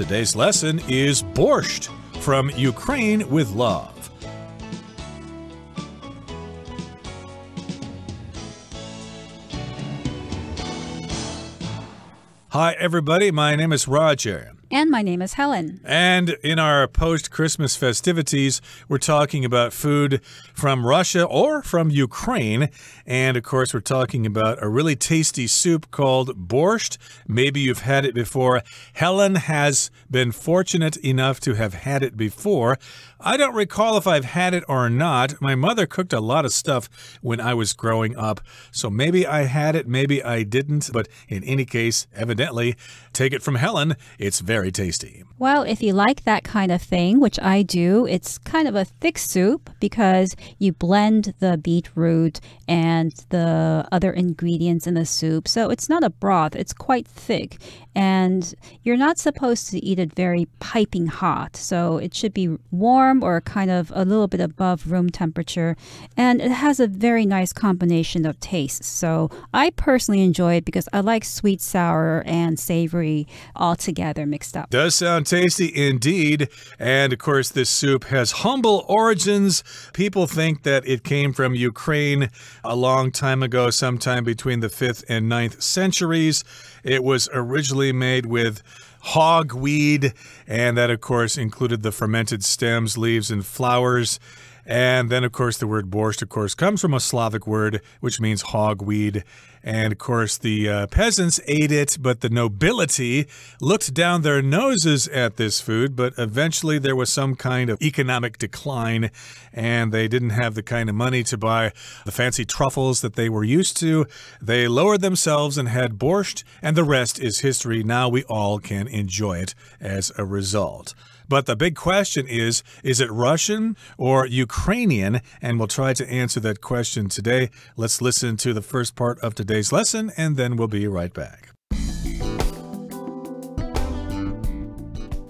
Today's lesson is borscht, from Ukraine with love. Hi, everybody. My name is Roger. And my name is Helen. And in our post-Christmas festivities, we're talking about food from Russia or from Ukraine. And, of course, we're talking about a really tasty soup called borscht. Maybe you've had it before. Helen has been fortunate enough to have had it before. I don't recall if I've had it or not. My mother cooked a lot of stuff when I was growing up. So maybe I had it, maybe I didn't. But in any case, evidently, take it from Helen, it's very tasty. Well, if you like that kind of thing, which I do, it's kind of a thick soup because you blend the beetroot and the other ingredients in the soup. So it's not a broth, it's quite thick. And you're not supposed to eat it very piping hot. So it should be warm or kind of a little bit above room temperature. And it has a very nice combination of tastes. So I personally enjoy it because I like sweet, sour, and savory all together mixed up. Does sound tasty indeed. And of course, this soup has humble origins. People think that it came from Ukraine a long time ago, sometime between the 5th and 9th centuries. It was originally made with hogweed, and that, of course, included the fermented stems, leaves, and flowers. And then, of course, the word borscht, of course, comes from a Slavic word, which means hogweed. And, of course, the peasants ate it, but the nobility looked down their noses at this food. But eventually there was some kind of economic decline, and they didn't have the kind of money to buy the fancy truffles that they were used to. They lowered themselves and had borscht, and the rest is history. Now we all can enjoy it as a result. But the big question is it Russian or Ukrainian? And we'll try to answer that question today. Let's listen to the first part of today's lesson, and then we'll be right back.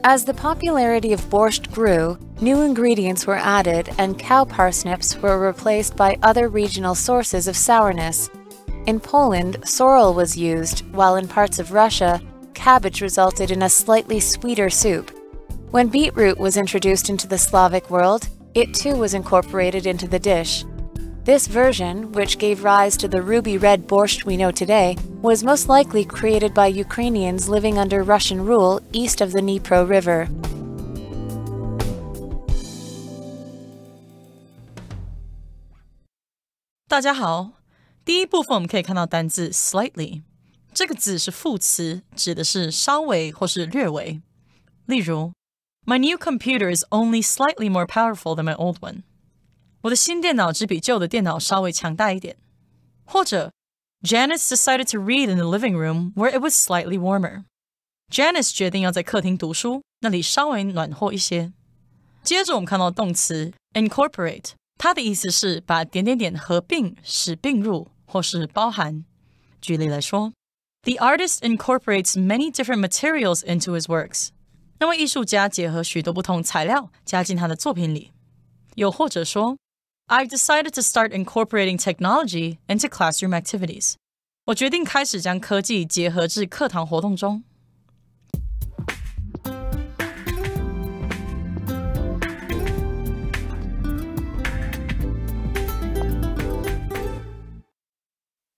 As the popularity of borscht grew, new ingredients were added and cow parsnips were replaced by other regional sources of sourness. In Poland, sorrel was used, while in parts of Russia, cabbage resulted in a slightly sweeter soup. When beetroot was introduced into the Slavic world, it too was incorporated into the dish. This version, which gave rise to the ruby red borscht we know today, was most likely created by Ukrainians living under Russian rule east of the Dnipro River. 大家好，第一部分我们可以看到单字 slightly， 这个字是副词，指的是稍微或是略微。例如 My new computer is only slightly more powerful than my old one. 我的新电脑只比旧的电脑稍微强大一点。或者 Janice decided to read in the living room where it was slightly warmer. Janice 决定要在客厅读书，那里稍微暖和一些。接着我们看到动词 incorporate， 它的意思是把点点点合并，使并入或是包含。举例来说 The artist incorporates many different materials into his works. 那位艺术家结合许多不同材料加进他的作品里。又或者说 I've decided to start incorporating technology into classroom activities. 我决定开始将科技结合至课堂活动中。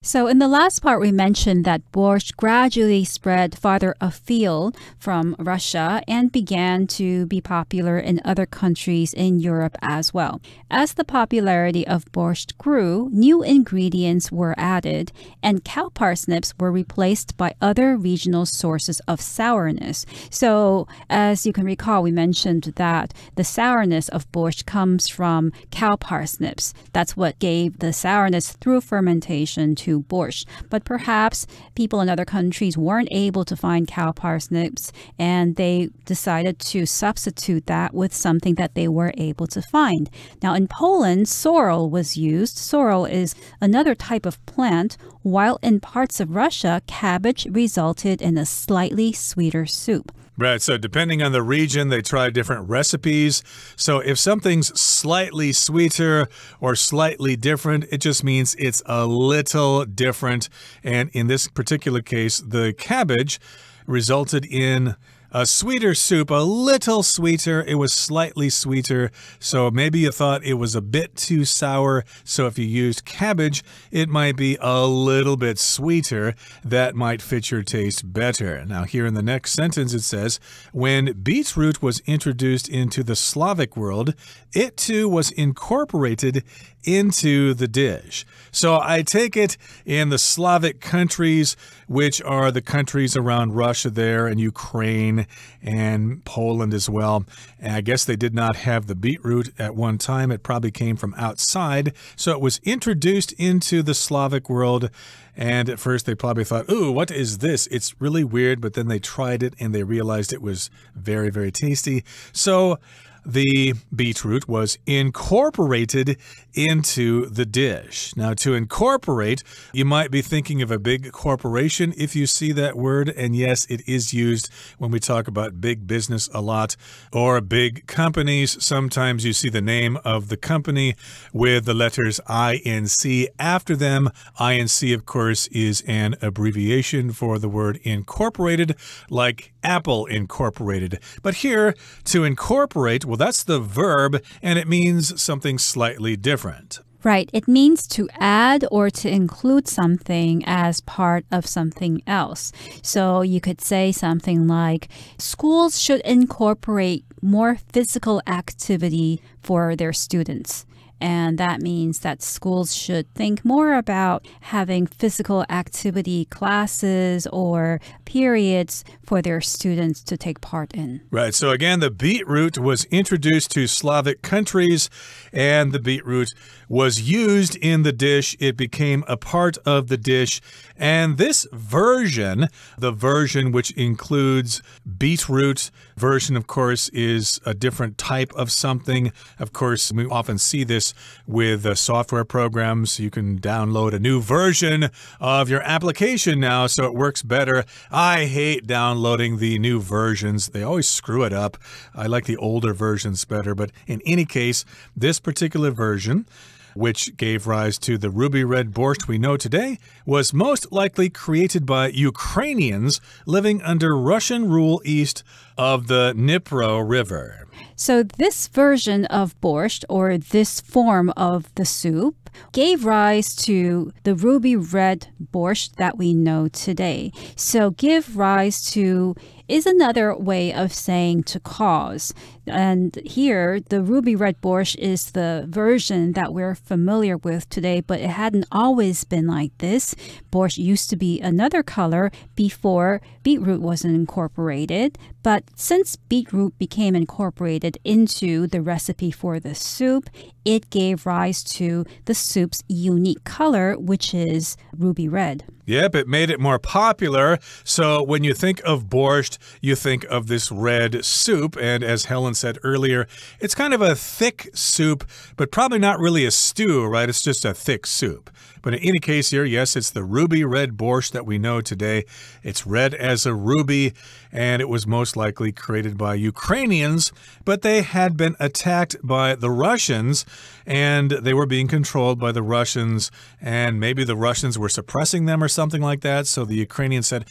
So in the last part, we mentioned that borscht gradually spread farther afield from Russia and began to be popular in other countries in Europe as well. As the popularity of borscht grew, new ingredients were added, and cow parsnips were replaced by other regional sources of sourness. So as you can recall, we mentioned that the sourness of borscht comes from cow parsnips. That's what gave the sourness through fermentation to borscht. But perhaps people in other countries weren't able to find cow parsnips, and they decided to substitute that with something that they were able to find. Now in Poland, sorrel was used. Sorrel is another type of plant, while in parts of Russia, cabbage resulted in a slightly sweeter soup. Right, so depending on the region, they try different recipes. So if something's slightly sweeter or slightly different, it just means it's a little different. And in this particular case, the cabbage resulted in a sweeter soup, a little sweeter. It was slightly sweeter, so maybe you thought it was a bit too sour. So if you used cabbage, it might be a little bit sweeter. That might fit your taste better. Now, here in the next sentence, it says, when beetroot was introduced into the Slavic world, it too was incorporated into the dish. So I take it in the Slavic countries, which are the countries around Russia there and Ukraine and Poland as well. And I guess they did not have the beetroot at one time. It probably came from outside. So it was introduced into the Slavic world. And at first they probably thought, ooh, what is this? It's really weird. But then they tried it and they realized it was very, very tasty. So the beetroot was incorporated into the dish. Now, to incorporate, you might be thinking of a big corporation if you see that word. And yes, it is used when we talk about big business a lot, or big companies. Sometimes you see the name of the company with the letters INC after them. INC, of course, is an abbreviation for the word incorporated, like Apple Incorporated. But here, to incorporate, well, that's the verb, and it means something slightly different. Right. It means to add or to include something as part of something else. So you could say something like, schools should incorporate more physical activity for their students. And that means that schools should think more about having physical activity classes or periods for their students to take part in. Right. So again, the beetroot was introduced to Slavic countries, and the beetroot was used in the dish. It became a part of the dish. And this version, the version which includes beetroot version, of course, is a different type of something. Of course, we often see this with software programs. You can download a new version of your application now, so it works better. I hate downloading the new versions. They always screw it up. I like the older versions better. But in any case, this particular version, which gave rise to the ruby red borscht we know today, was most likely created by Ukrainians living under Russian rule east of the Dnipro River. So this version of borscht, or this form of the soup, gave rise to the ruby red borscht that we know today. So give rise to is another way of saying to cause. And here, the ruby red borscht is the version that we're familiar with today, but it hadn't always been like this. Borscht used to be another color before beetroot was incorporated. But since beetroot became incorporated into the recipe for the soup, it gave rise to the soup's unique color, which is ruby red. Yep, it made it more popular. So when you think of borscht, you think of this red soup. And as Helen said earlier, it's kind of a thick soup, but probably not really a stew, right? It's just a thick soup. But in any case here, yes, it's the ruby red borscht that we know today. It's red as a ruby, and it was most likely created by Ukrainians, but they had been attacked by the Russians, and they were being controlled by the Russians, and maybe the Russians were suppressing them or something like that. So the Ukrainians said,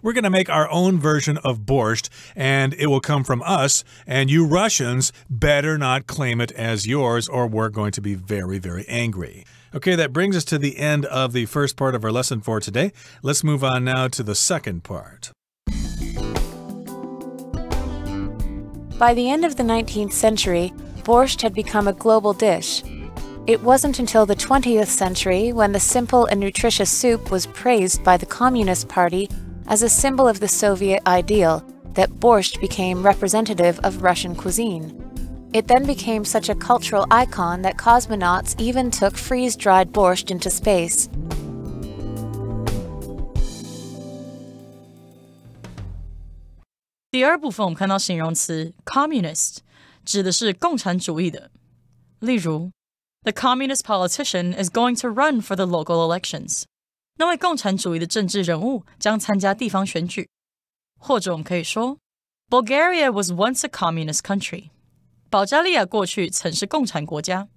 we're going to make our own version of borscht, and it will come from us, and you Russians better not claim it as yours, or we're going to be very, very angry. Okay, that brings us to the end of the first part of our lesson for today. Let's move on now to the second part. By the end of the 19th century, borscht had become a global dish. It wasn't until the 20th century when the simple and nutritious soup was praised by the Communist Party as a symbol of the Soviet ideal that borscht became representative of Russian cuisine. It then became such a cultural icon that cosmonauts even took freeze-dried borscht into space. 第二部分我们看到形容词 communist 指的是共产主义的。例如 The communist politician is going to run for the local elections. 那位共产主义的政治人物将参加地方选举。或者我们可以说 Bulgaria was once a communist country. 保加利亚过去曾是共产国家。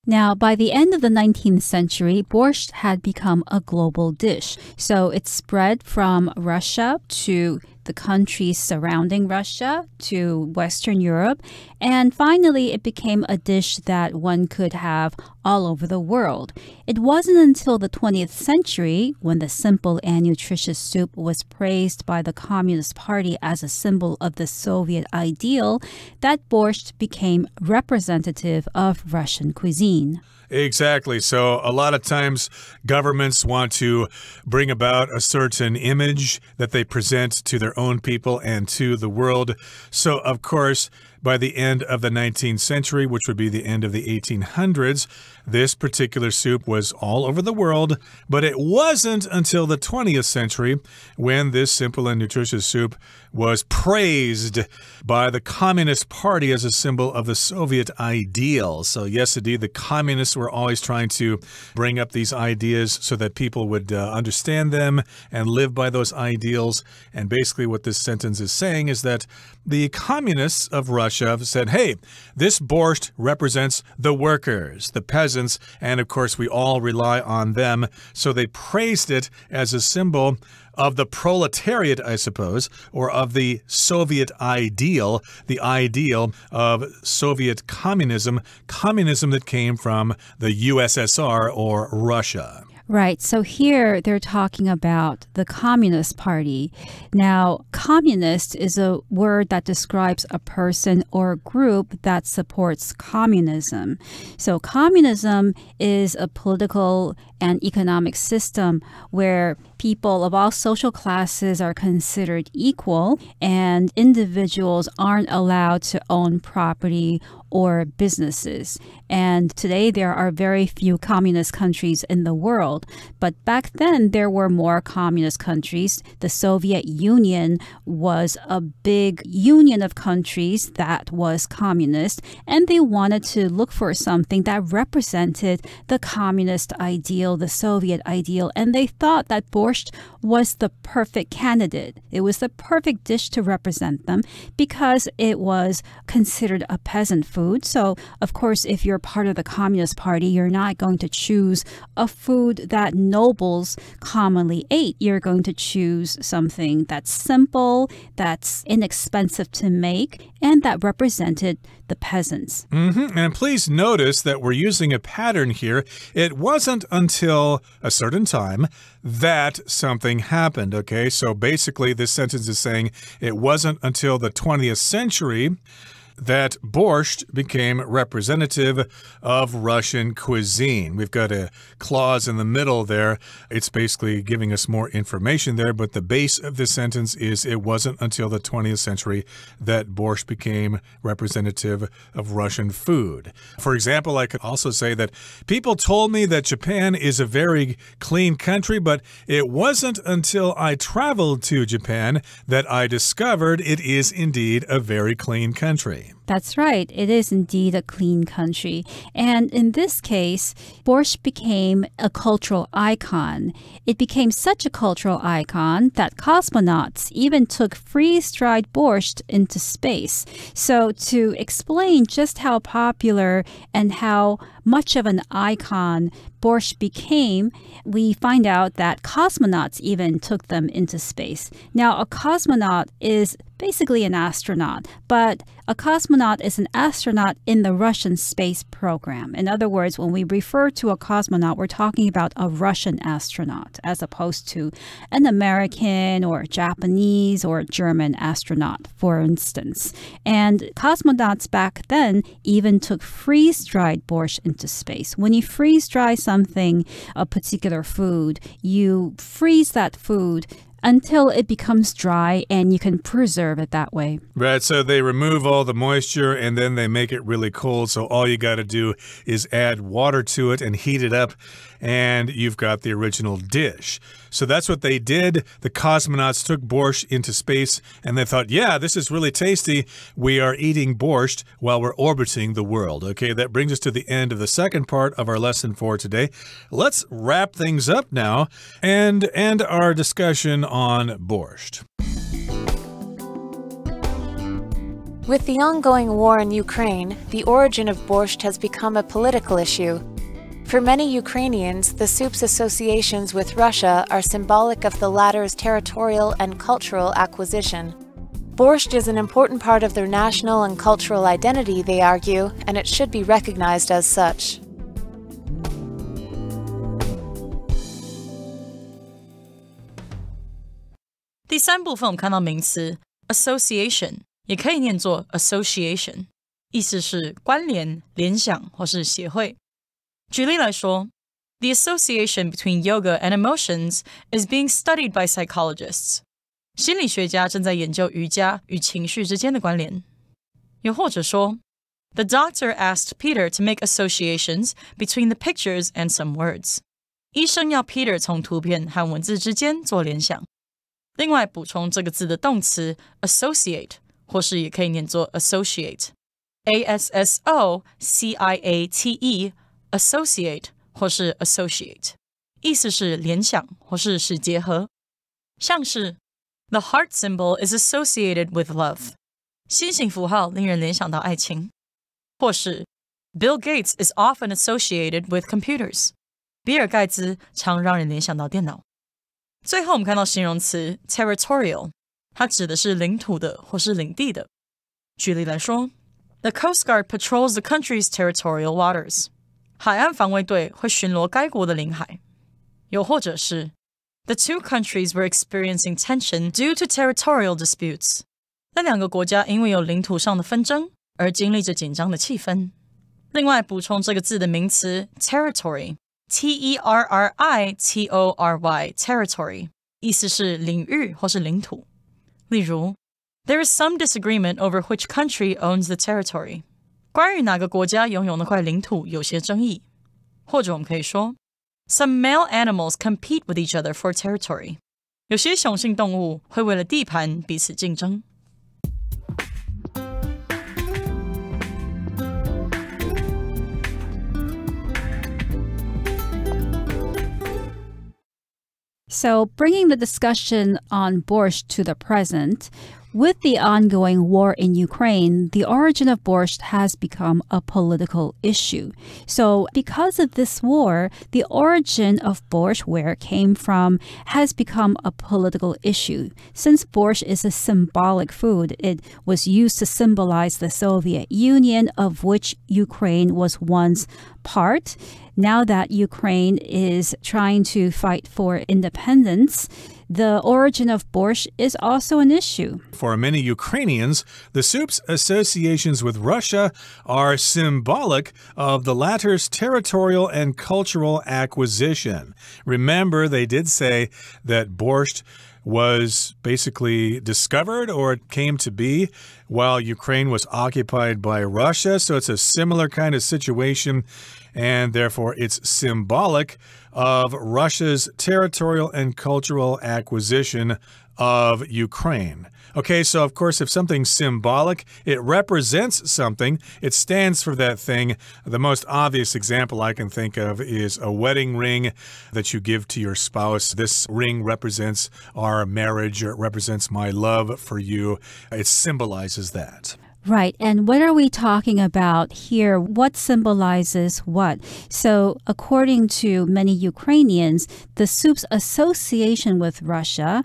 Now, by the end of the 19th century, borscht had become a global dish. So it spread from Russia to the countries surrounding Russia to Western Europe. And finally, it became a dish that one could have all over the world. It wasn't until the 20th century, when the simple and nutritious soup was praised by the Communist Party as a symbol of the Soviet ideal, that borscht became representative of Russian cuisine. Exactly. So a lot of times governments want to bring about a certain image that they present to their own people and to the world. So, of course, by the end of the 19th century, which would be the end of the 1800s, this particular soup was all over the world, but it wasn't until the 20th century when this simple and nutritious soup was praised by the Communist Party as a symbol of the Soviet ideal. So yes, indeed, the communists were always trying to bring up these ideas so that people would understand them and live by those ideals. And basically what this sentence is saying is that the communists of Russia said, hey, this borscht represents the workers, the peasants, and of course we all rely on them. So they praised it as a symbol of the proletariat, I suppose, or of the Soviet ideal, the ideal of Soviet communism, communism that came from the USSR or Russia. Right. So here they're talking about the Communist Party. Now, communist is a word that describes a person or group that supports communism. So communism is a political and economic system where people of all social classes are considered equal and individuals aren't allowed to own property or businesses. And today there are very few communist countries in the world. But back then there were more communist countries. The Soviet Union was a big union of countries that was communist, and they wanted to look for something that represented the communist ideal, the Soviet ideal, and they thought that borscht was the perfect candidate. It was the perfect dish to represent them because it was considered a peasant food. So, of course, if you're part of the Communist Party, you're not going to choose a food that nobles commonly ate. You're going to choose something that's simple, that's inexpensive to make, and that represented the peasants. And please notice that we're using a pattern here. It wasn't until a certain time that something happened, okay? So basically this sentence is saying it wasn't until the 20th century that borscht became representative of Russian cuisine. We've got a clause in the middle there. It's basically giving us more information there, but the base of this sentence is it wasn't until the 20th century that borscht became representative of Russian food. For example, I could also say that people told me that Japan is a very clean country, but it wasn't until I traveled to Japan that I discovered it is indeed a very clean country. That's right. It is indeed a clean country. And in this case, borscht became a cultural icon. It became such a cultural icon that cosmonauts even took freeze-dried borscht into space. So to explain just how popular and how much of an icon borscht became, we find out that cosmonauts even took them into space. Now, a cosmonaut is basically an astronaut, but a cosmonaut is an astronaut in the Russian space program. In other words, when we refer to a cosmonaut, we're talking about a Russian astronaut as opposed to an American or Japanese or German astronaut, for instance. And cosmonauts back then even took freeze-dried borscht into space. When you freeze-dry something, a particular food, you freeze that food until it becomes dry and you can preserve it that way. Right, so they remove all the moisture and then they make it really cold. So all you got to do is add water to it and heat it up and you've got the original dish. So that's what they did. The cosmonauts took borscht into space and they thought, yeah, this is really tasty. We are eating borscht while we're orbiting the world. Okay, that brings us to the end of the second part of our lesson for today. Let's wrap things up now and end our discussion on borscht. With the ongoing war in Ukraine, the origin of borscht has become a political issue. For many Ukrainians, the soup's associations with Russia are symbolic of the latter's territorial and cultural acquisition. Borscht is an important part of their national and cultural identity, they argue, and it should be recognized as such.第三部分我们看到名词 association， 也可以念作 association， 意思是关联、联想或是协会。举例来说 ，The association between yoga and emotions is being studied by psychologists. 心理学家正在研究瑜伽与情绪之间的关联。又或者说 The doctor asked Peter to make associations between the pictures and some words. 医生要 Peter 从图片和文字之间做联想。另外补充这个字的动词 associate 或是也可以念作 associate A-S-S-O-C-I-A-T-E associate 或是 associate 意思是联想或是使结合。像是 The heart symbol is associated with love 心形符号令人联想到爱情。或是 Bill Gates is often associated with computers 比尔盖茨常让人联想到电脑。最后我们看到形容词 territorial 它指的是领土的或是领地的。举例来说 The Coast Guard patrols the country's territorial waters 海岸防卫队会巡逻该国的领海。又或者是 The two countries were experiencing tension due to territorial disputes 那两个国家因为有领土上的纷争而经历着紧张的气氛。另外补充这个字的名词 territory T-E-R-R-I-T-O-R-Y territory 意思是领域或是领土。例如 There is some disagreement over which country owns the territory 关于哪个国家拥有那块领土有些争议。或者我们可以说 Some male animals compete with each other for territory 有些雄性动物会为了地盘彼此竞争。So, bringing the discussion on borscht to the present, with the ongoing war in Ukraine, the origin of borscht has become a political issue. So, because of this war, the origin of borscht, where it came from, has become a political issue. Since borscht is a symbolic food, it was used to symbolize the Soviet Union, of which Ukraine was once part. Now that Ukraine is trying to fight for independence, the origin of borscht is also an issue. For many Ukrainians, the soup's associations with Russia are symbolic of the latter's territorial and cultural acquisition. Remember, they did say that borscht was basically discovered or it came to be while Ukraine was occupied by Russia. So it's a similar kind of situation, and therefore it's symbolic of Russia's territorial and cultural acquisition of Ukraine. Okay, so of course, if something's symbolic, it represents something. It stands for that thing. The most obvious example I can think of is a wedding ring that you give to your spouse. This ring represents our marriage, or it represents my love for you. It symbolizes that. Right. And what are we talking about here? What symbolizes what? So, according to many Ukrainians, the soup's association with Russia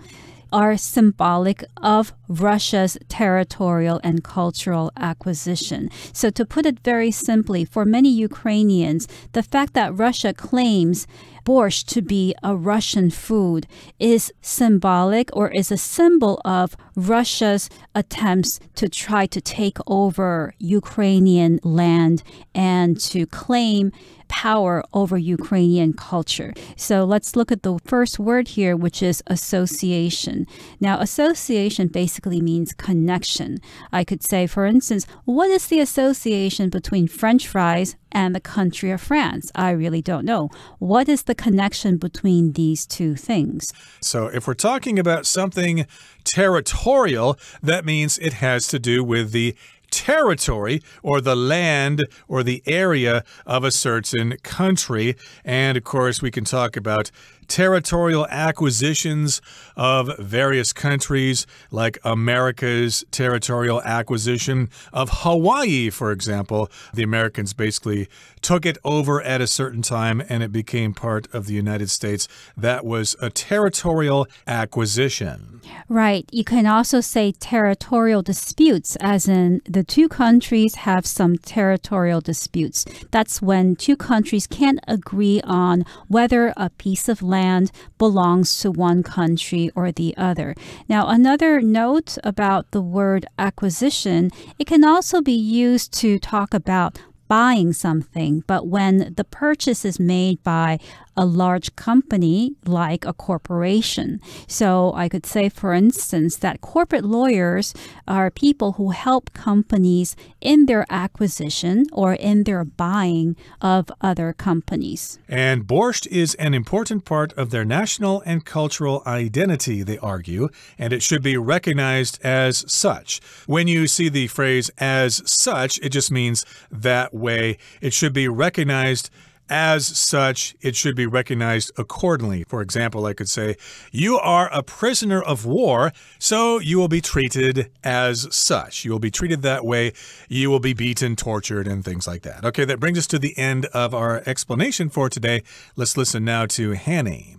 are symbolic of Russia's territorial and cultural acquisition. So to put it very simply, for many Ukrainians, the fact that Russia claims borscht to be a Russian food is symbolic or is a symbol of Russia's attempts to try to take over Ukrainian land and to claim power over Ukrainian culture. So let's look at the first word here, which is association. Now, association basically means connection. I could say, for instance, what is the association between French fries and the country of France? I really don't know. What is the connection between these two things? So if we're talking about something territorial, that means it has to do with the territory or the land or the area of a certain country. And of course, we can talk about territorial acquisitions of various countries, like America's territorial acquisition of Hawaii, for example. The Americans basically took it over at a certain time and it became part of the United States. That was a territorial acquisition. Right. You can also say territorial disputes, as in the two countries have some territorial disputes. That's when two countries can't agree on whether a piece of land belongs to one country or the other. Now, another note about the word acquisition, it can also be used to talk about buying something, but when the purchase is made by a large company like a corporation. So I could say, for instance, that corporate lawyers are people who help companies in their acquisition or in their buying of other companies. And borscht is an important part of their national and cultural identity, they argue, and it should be recognized as such. When you see the phrase as such, it just means that way. It should be recognized as such. It should be recognized accordingly. For example, I could say, you are a prisoner of war, so you will be treated as such. You will be treated that way. You will be beaten, tortured, and things like that. Okay, that brings us to the end of our explanation for today. Let's listen now to Hanny.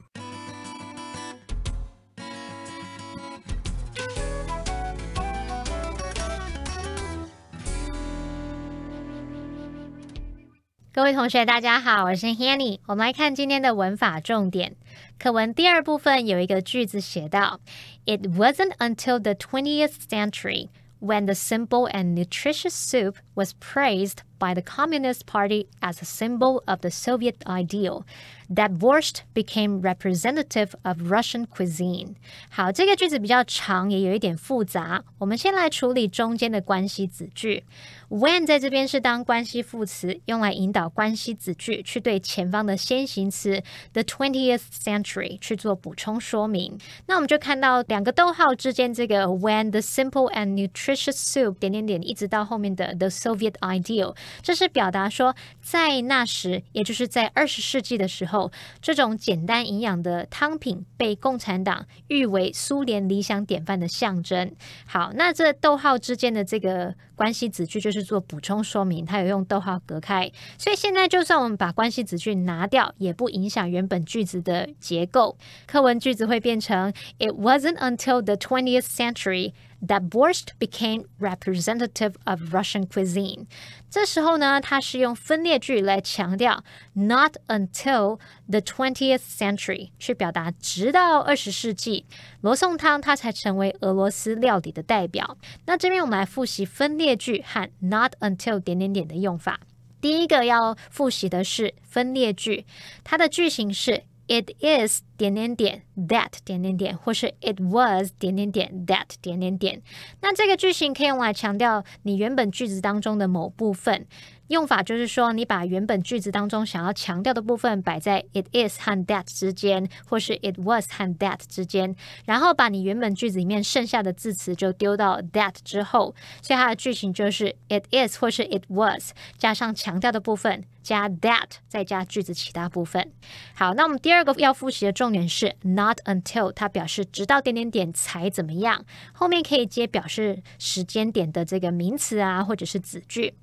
各位同学大家好，我是 Hanny。 我们来看今天的文法重点。课文第二部分有一个句子写到 It wasn't until the 20th century when the simple and nutritious soup was praised by the Communist Party as a symbol of the Soviet ideal that borscht became representative of Russian cuisine. 好，这个句子比较长，也有一点复杂。我们先来处理中间的关系子句。When 在这边是当关系副词，用来引导关系子句去对前方的先行词 the 20th century 去做补充说明。那我们就看到两个逗号之间这个 when the simple and nutritious soup 点点点一直到后面的 the Soviet ideal， 这是表达说在那时，也就是在20世纪的时候，这种简单营养的汤品被共产党誉为苏联理想典范的象征。好，那这逗号之间的这个关系子句就是做补充说明，它有用逗号隔开，所以现在就算我们把关系子句拿掉，也不影响原本句子的结构。课文句子会变成 It wasn't until the 20th century that borscht became representative of Russian cuisine. 这时候呢，它是用分列句来强调 not until the 20th century 去表达直到20世纪，罗宋汤它才成为俄罗斯料理的代表。那这边我们来复习分列句和 not until 点点点的用法。第一个要复习的是分列句，它的句型是It is 点点点 that 点点点，或是 It was 点点点 that 点点点。那这个句型可以用来强调你原本句子当中的某部分。用法就是说，你把原本句子当中想要强调的部分摆在 it is 和 that 之间，或是 it was 和 that 之间，然后把你原本句子里面剩下的字词就丢到 that 之后，所以它的句型就是 it is 或是 it was 加上强调的部分，加 that 再加句子其他部分。好，那我们第二个要复习的重点是 not until， 它表示直到点点点才怎么样，后面可以接表示时间点的这个名词啊，或者是子句。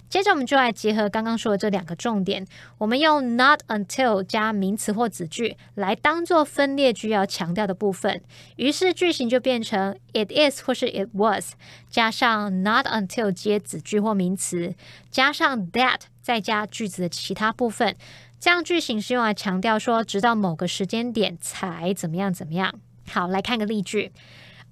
接着我们就来结合刚刚说的这两个重点，我们用 not until 加名词或子句来当做分列句要强调的部分，于是句型就变成 it is 或是 it was 加上 not until 接子句或名词，加上 that 再加句子的其他部分，这样句型是用来强调说直到某个时间点才怎么样怎么样。好，来看个例句。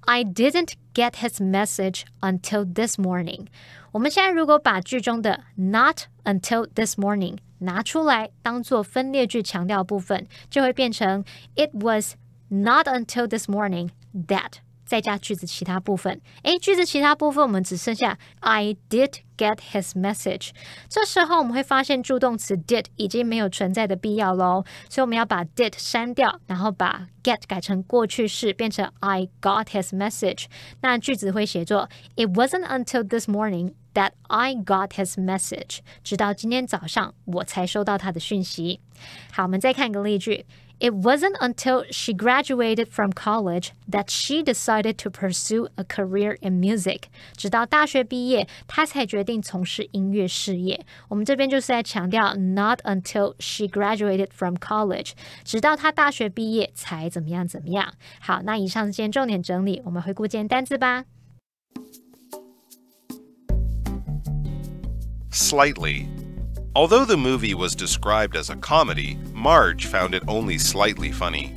I didn't get his message until this morning. 我们现在如果把句中的 not until this morning 拿出来当做分列句强调部分，就会变成 It was not until this morning that 再加句子其他部分。句子其他部分我们只剩下 I did get his message。 这时候我们会发现助动词 did 已经没有存在的必要咯，所以我们要把 did 删掉，然后把 get 改成过去式，变成 I got his message。 那句子会写作 It wasn't until this morning that I got his message. 直到今天早上我才收到他的讯息。好，我们再看个例句。It wasn't until she graduated from college that she decided to pursue a career in music. 直到大学毕业，她才决定从事音乐事业。我们这边就是在强调 not until she graduated from college. 直到她大学毕业才怎么样怎么样。好，那以上是今天重点整理，我们回顾今天单字吧。Slightly.Although the movie was described as a comedy, Marge found it only slightly funny.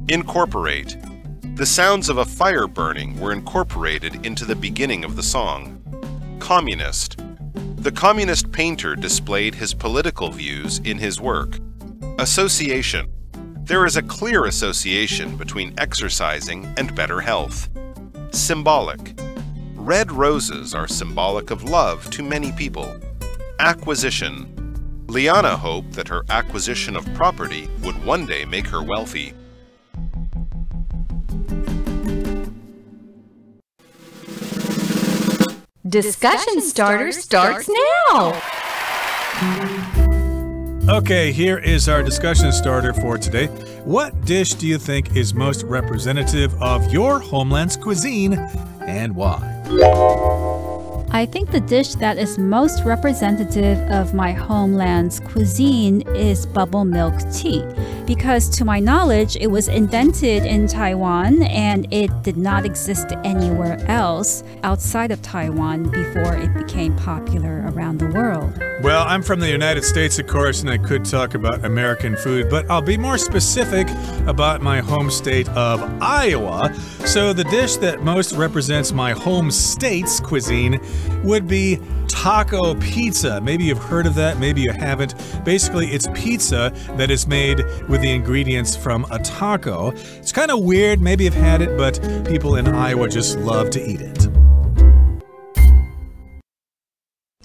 Incorporate. The sounds of a fire burning were incorporated into the beginning of the song. Communist. The communist painter displayed his political views in his work. Association. There is a clear association between exercising and better health. Symbolic. Red roses are symbolic of love to many people.Acquisition. Liana hoped that her acquisition of property would one day make her wealthy. Discussion starter starts now! Okay, here is our discussion starter for today. What dish do you think is most representative of your homeland's cuisine and why? I think the dish that is most representative of my homeland's cuisine is bubble milk tea, because to my knowledge, it was invented in Taiwan and it did not exist anywhere else outside of Taiwan before it became popular around the world. Well, I'm from the United States, of course, and I could talk about American food, but I'll be more specific about my home state of Iowa. So the dish that most represents my home state's cuisine would be taco pizza. Maybe you've heard of that, maybe you haven't. Basically, it's pizza that is made with the ingredients from a taco. It's kind of weird, maybe you've had it, but people in Iowa just love to eat it.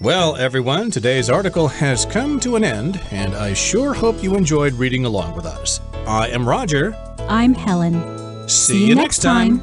Well, everyone, today's article has come to an end, and I sure hope you enjoyed reading along with us. I am Roger. I'm Helen. See you next time.